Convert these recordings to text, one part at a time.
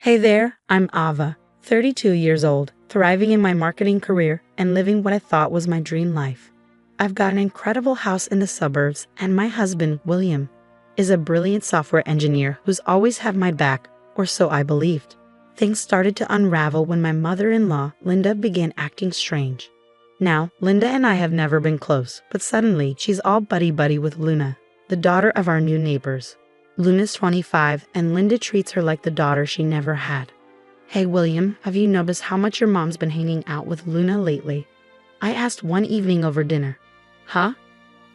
Hey there, I'm Ava, 32 years old, thriving in my marketing career and living what I thought was my dream life. I've got an incredible house in the suburbs, and my husband, William, is a brilliant software engineer who's always had my back, or so I believed. Things started to unravel when my mother-in-law, Linda, began acting strange. Now, Linda and I have never been close, but suddenly she's all buddy-buddy with Luna, the daughter of our new neighbors. Luna's 25, and Linda treats her like the daughter she never had. Hey William, have you noticed how much your mom's been hanging out with Luna lately? I asked one evening over dinner. Huh?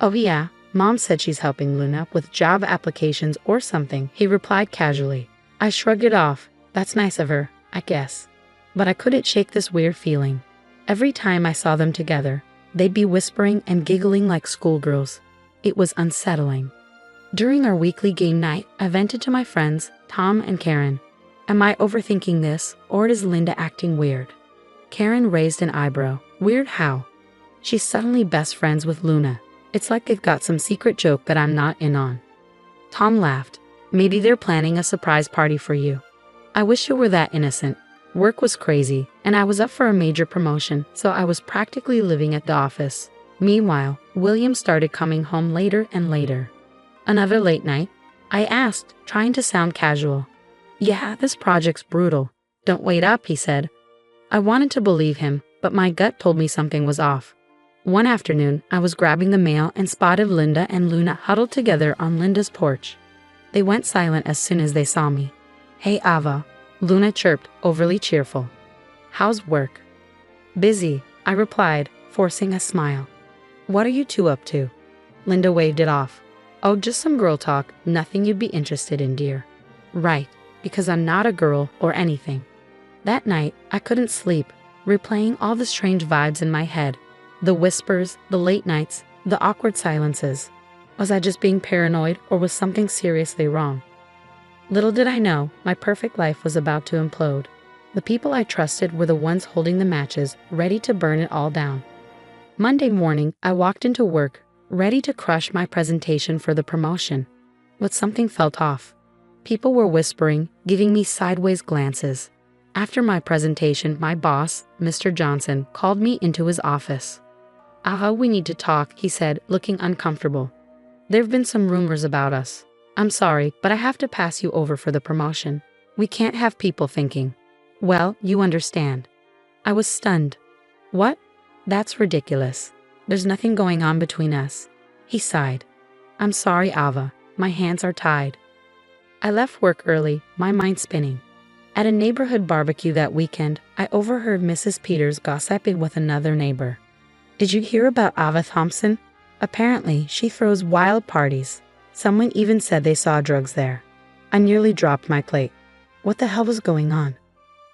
Oh yeah, Mom said she's helping Luna with job applications or something, he replied casually. I shrugged it off. That's nice of her, I guess. But I couldn't shake this weird feeling. Every time I saw them together, they'd be whispering and giggling like schoolgirls. It was unsettling. During our weekly game night, I vented to my friends, Tom and Karen. Am I overthinking this, or is Linda acting weird? Karen raised an eyebrow. Weird how? She's suddenly best friends with Luna. It's like they've got some secret joke that I'm not in on. Tom laughed. Maybe they're planning a surprise party for you. I wish it were that innocent. Work was crazy, and I was up for a major promotion, so I was practically living at the office. Meanwhile, William started coming home later and later. Another late night? I asked, trying to sound casual. Yeah, this project's brutal. Don't wait up, he said. I wanted to believe him, but my gut told me something was off. One afternoon, I was grabbing the mail and spotted Linda and Luna huddled together on Linda's porch. They went silent as soon as they saw me. Hey Ava, Luna chirped, overly cheerful. How's work? Busy, I replied, forcing a smile. What are you two up to? Linda waved it off. Oh, just some girl talk, nothing you'd be interested in, dear. Right, because I'm not a girl or anything. That night, I couldn't sleep, replaying all the strange vibes in my head. The whispers, the late nights, the awkward silences. Was I just being paranoid, or was something seriously wrong? Little did I know, my perfect life was about to implode. The people I trusted were the ones holding the matches, ready to burn it all down. Monday morning, I walked into work, ready to crush my presentation for the promotion. But something felt off. People were whispering, giving me sideways glances. After my presentation, my boss, Mr. Johnson, called me into his office. Aha, we need to talk, he said, looking uncomfortable. There've been some rumors about us. I'm sorry, but I have to pass you over for the promotion. We can't have people thinking. Well, you understand. I was stunned. What? That's ridiculous. There's nothing going on between us. He sighed. I'm sorry, Ava. My hands are tied. I left work early, my mind spinning. At a neighborhood barbecue that weekend, I overheard Mrs. Peters gossiping with another neighbor. Did you hear about Ava Thompson? Apparently, she throws wild parties. Someone even said they saw drugs there. I nearly dropped my plate. What the hell was going on?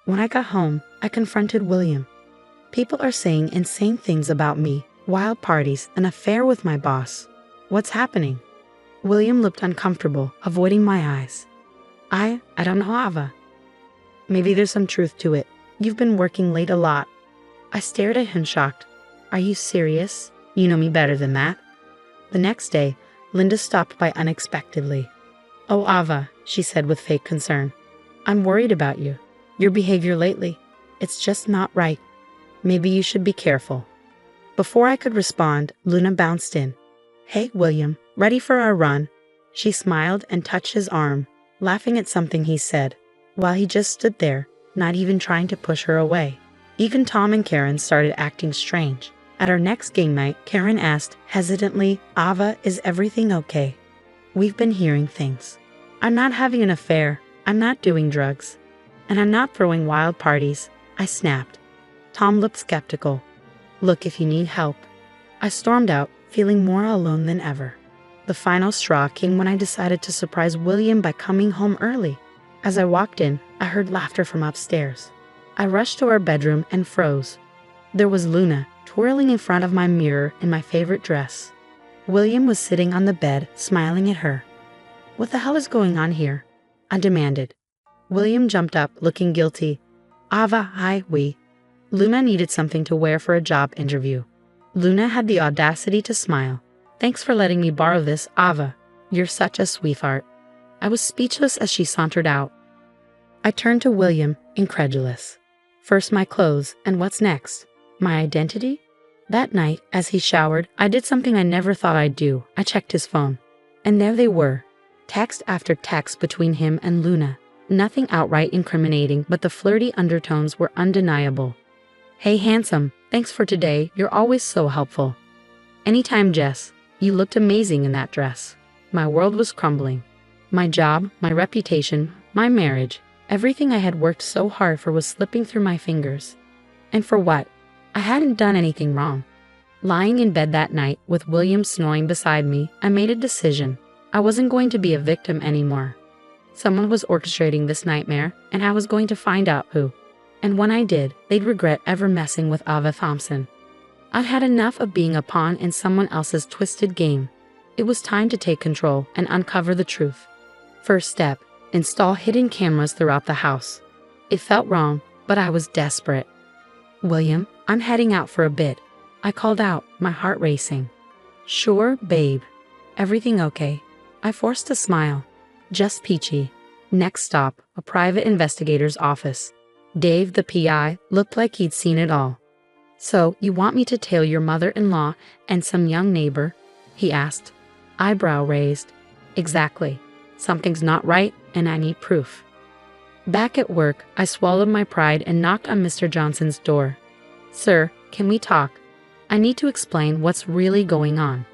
When I got home, I confronted William. People are saying insane things about me. Wild parties, an affair with my boss. What's happening? William looked uncomfortable, avoiding my eyes. I don't know, Ava. Maybe there's some truth to it. You've been working late a lot. I stared at him shocked. Are you serious? You know me better than that. The next day, Linda stopped by unexpectedly. Oh, Ava, she said with fake concern. I'm worried about you. Your behavior lately. It's just not right. Maybe you should be careful. Before I could respond, Luna bounced in. Hey, William, ready for our run? She smiled and touched his arm, laughing at something he said, while he just stood there, not even trying to push her away. Even Tom and Karen started acting strange. At our next game night, Karen asked, hesitantly, Ava, is everything okay? We've been hearing things. I'm not having an affair, I'm not doing drugs, and I'm not throwing wild parties, I snapped. Tom looked skeptical. Look, if you need help. I stormed out, feeling more alone than ever. The final straw came when I decided to surprise William by coming home early. As I walked in, I heard laughter from upstairs. I rushed to our bedroom and froze. There was Luna, twirling in front of my mirror in my favorite dress. William was sitting on the bed, smiling at her. What the hell is going on here? I demanded. William jumped up, looking guilty. Ava, we. Luna needed something to wear for a job interview. Luna had the audacity to smile. Thanks for letting me borrow this, Ava. You're such a sweetheart. I was speechless as she sauntered out. I turned to William, incredulous. First my clothes, and what's next? My identity? That night, as he showered, I did something I never thought I'd do. I checked his phone. And there they were. Text after text between him and Luna. Nothing outright incriminating, but the flirty undertones were undeniable. Hey handsome, thanks for today, you're always so helpful. Anytime, Jess. You looked amazing in that dress. My world was crumbling. My job, my reputation, my marriage, everything I had worked so hard for was slipping through my fingers. And for what? I hadn't done anything wrong. Lying in bed that night, with William snoring beside me, I made a decision. I wasn't going to be a victim anymore. Someone was orchestrating this nightmare, and I was going to find out who. And when I did, they'd regret ever messing with Ava Thompson. I'd had enough of being a pawn in someone else's twisted game. It was time to take control and uncover the truth. First step, install hidden cameras throughout the house. It felt wrong, but I was desperate. William, I'm heading out for a bit. I called out, my heart racing. Sure, babe. Everything okay? I forced a smile. Just peachy. Next stop, a private investigator's office. Dave, the PI, looked like he'd seen it all. So, you want me to tail your mother-in-law and some young neighbor? He asked. Eyebrow raised. Exactly. Something's not right, and I need proof. Back at work, I swallowed my pride and knocked on Mr. Johnson's door. Sir, can we talk? I need to explain what's really going on.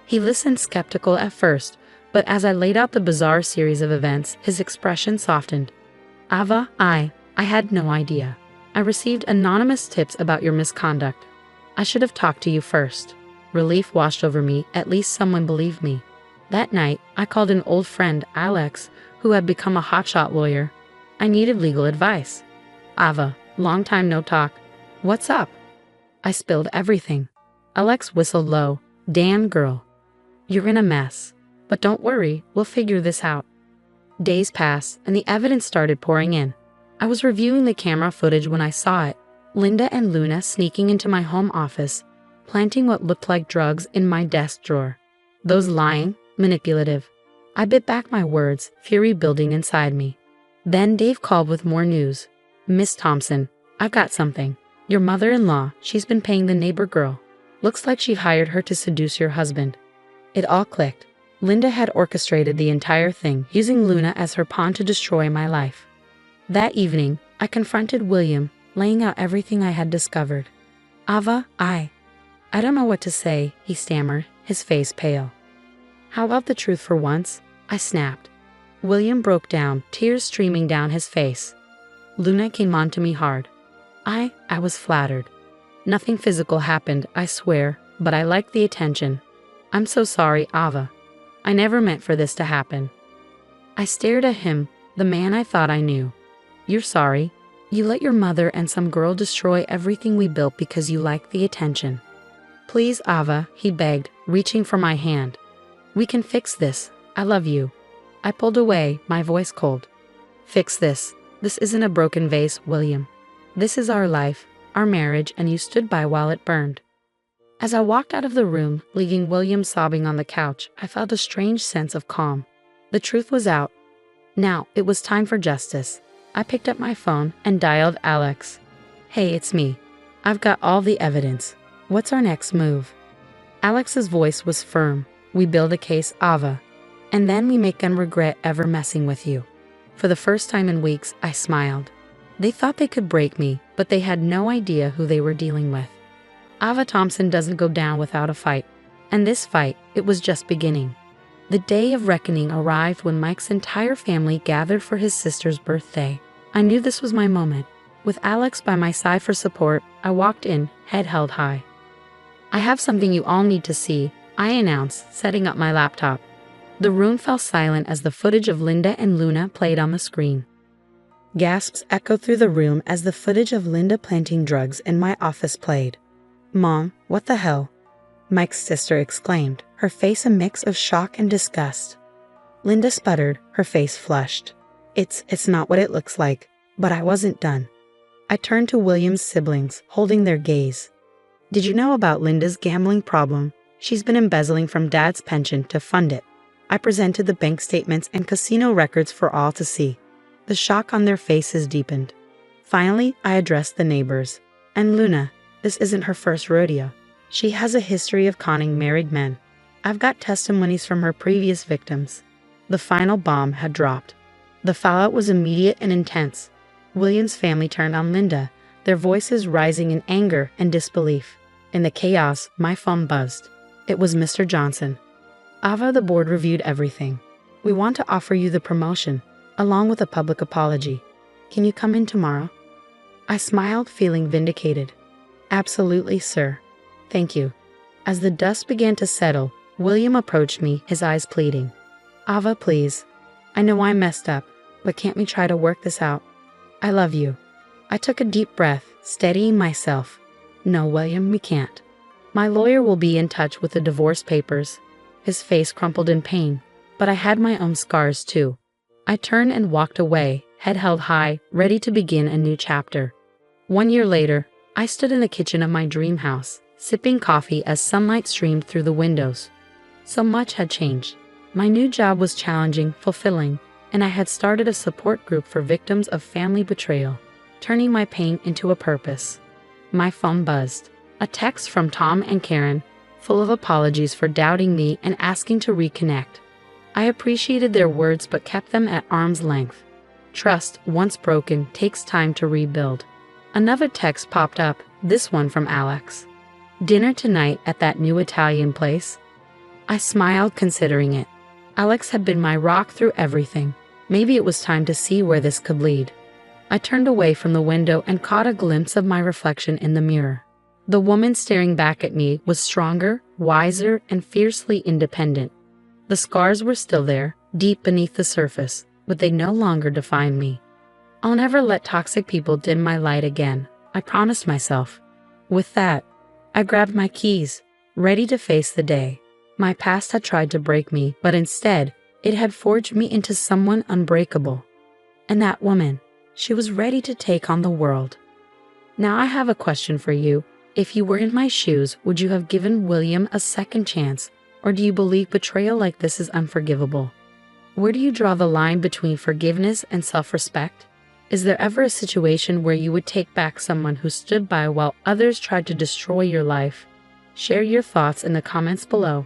He listened skeptical at first, but as I laid out the bizarre series of events, his expression softened. Ava, I had no idea. I received anonymous tips about your misconduct. I should have talked to you first. Relief washed over me, at least someone believed me. That night, I called an old friend, Alex, who had become a hotshot lawyer. I needed legal advice. Ava, long time no talk. What's up? I spilled everything. Alex whistled low. Damn girl. You're in a mess. But don't worry, we'll figure this out. Days passed, and the evidence started pouring in. I was reviewing the camera footage when I saw it. Linda and Luna sneaking into my home office, planting what looked like drugs in my desk drawer. Those lying, manipulative. I bit back my words, fury building inside me. Then Dave called with more news. Miss Thompson, I've got something. Your mother-in-law, she's been paying the neighbor girl. Looks like she hired her to seduce your husband. It all clicked. Linda had orchestrated the entire thing, using Luna as her pawn to destroy my life. That evening, I confronted William, laying out everything I had discovered. Ava, I don't know what to say, he stammered, his face pale. How about the truth for once? I snapped. William broke down, tears streaming down his face. Luna came on to me hard. I was flattered. Nothing physical happened, I swear, but I liked the attention. I'm so sorry, Ava. I never meant for this to happen. I stared at him, the man I thought I knew. You're sorry. You let your mother and some girl destroy everything we built because you liked the attention. Please, Ava, he begged, reaching for my hand. We can fix this. I love you. I pulled away, my voice cold. Fix this. This isn't a broken vase, William. This is our life, our marriage, and you stood by while it burned. As I walked out of the room, leaving William sobbing on the couch, I felt a strange sense of calm. The truth was out. Now, it was time for justice. I picked up my phone and dialed Alex. Hey, it's me. I've got all the evidence. What's our next move? Alex's voice was firm. We build a case, Ava. And then we make them regret ever messing with you. For the first time in weeks, I smiled. They thought they could break me, but they had no idea who they were dealing with. Ava Thompson doesn't go down without a fight. And this fight, it was just beginning. The day of reckoning arrived when Mike's entire family gathered for his sister's birthday. I knew this was my moment. With Alex by my side for support, I walked in, head held high. I have something you all need to see, I announced, setting up my laptop. The room fell silent as the footage of Linda and Luna played on the screen. Gasps echoed through the room as the footage of Linda planting drugs in my office played. Mom, what the hell? Mike's sister exclaimed, her face a mix of shock and disgust. Linda sputtered, her face flushed. It's not what it looks like, but I wasn't done. I turned to William's siblings, holding their gaze. Did you know about Linda's gambling problem? She's been embezzling from Dad's pension to fund it. I presented the bank statements and casino records for all to see. The shock on their faces deepened. Finally, I addressed the neighbors. And Luna, this isn't her first rodeo. She has a history of conning married men. I've got testimonies from her previous victims. The final bomb had dropped. The fallout was immediate and intense. William's family turned on Linda, their voices rising in anger and disbelief. In the chaos, my phone buzzed. It was Mr. Johnson. Ava, the board reviewed everything. We want to offer you the promotion, along with a public apology. Can you come in tomorrow? I smiled, feeling vindicated. Absolutely, sir. Thank you. As the dust began to settle, William approached me, his eyes pleading. Ava, please. I know I messed up, but can't we try to work this out? I love you. I took a deep breath, steadying myself. No, William, we can't. My lawyer will be in touch with the divorce papers. His face crumpled in pain, but I had my own scars too. I turned and walked away, head held high, ready to begin a new chapter. 1 year later, I stood in the kitchen of my dream house, sipping coffee as sunlight streamed through the windows. So much had changed. My new job was challenging, fulfilling, and I had started a support group for victims of family betrayal, turning my pain into a purpose. My phone buzzed. A text from Tom and Karen, full of apologies for doubting me and asking to reconnect. I appreciated their words but kept them at arm's length. Trust, once broken, takes time to rebuild. Another text popped up, this one from Alex. Dinner tonight at that new Italian place? I smiled, considering it. Alex had been my rock through everything. Maybe it was time to see where this could lead. I turned away from the window and caught a glimpse of my reflection in the mirror. The woman staring back at me was stronger, wiser, and fiercely independent. The scars were still there, deep beneath the surface, but they no longer defined me. I'll never let toxic people dim my light again, I promised myself. With that, I grabbed my keys, ready to face the day. My past had tried to break me, but instead, it had forged me into someone unbreakable. And that woman, she was ready to take on the world. Now I have a question for you. If you were in my shoes, would you have given William a second chance, or do you believe betrayal like this is unforgivable? Where do you draw the line between forgiveness and self-respect? Is there ever a situation where you would take back someone who stood by while others tried to destroy your life? Share your thoughts in the comments below.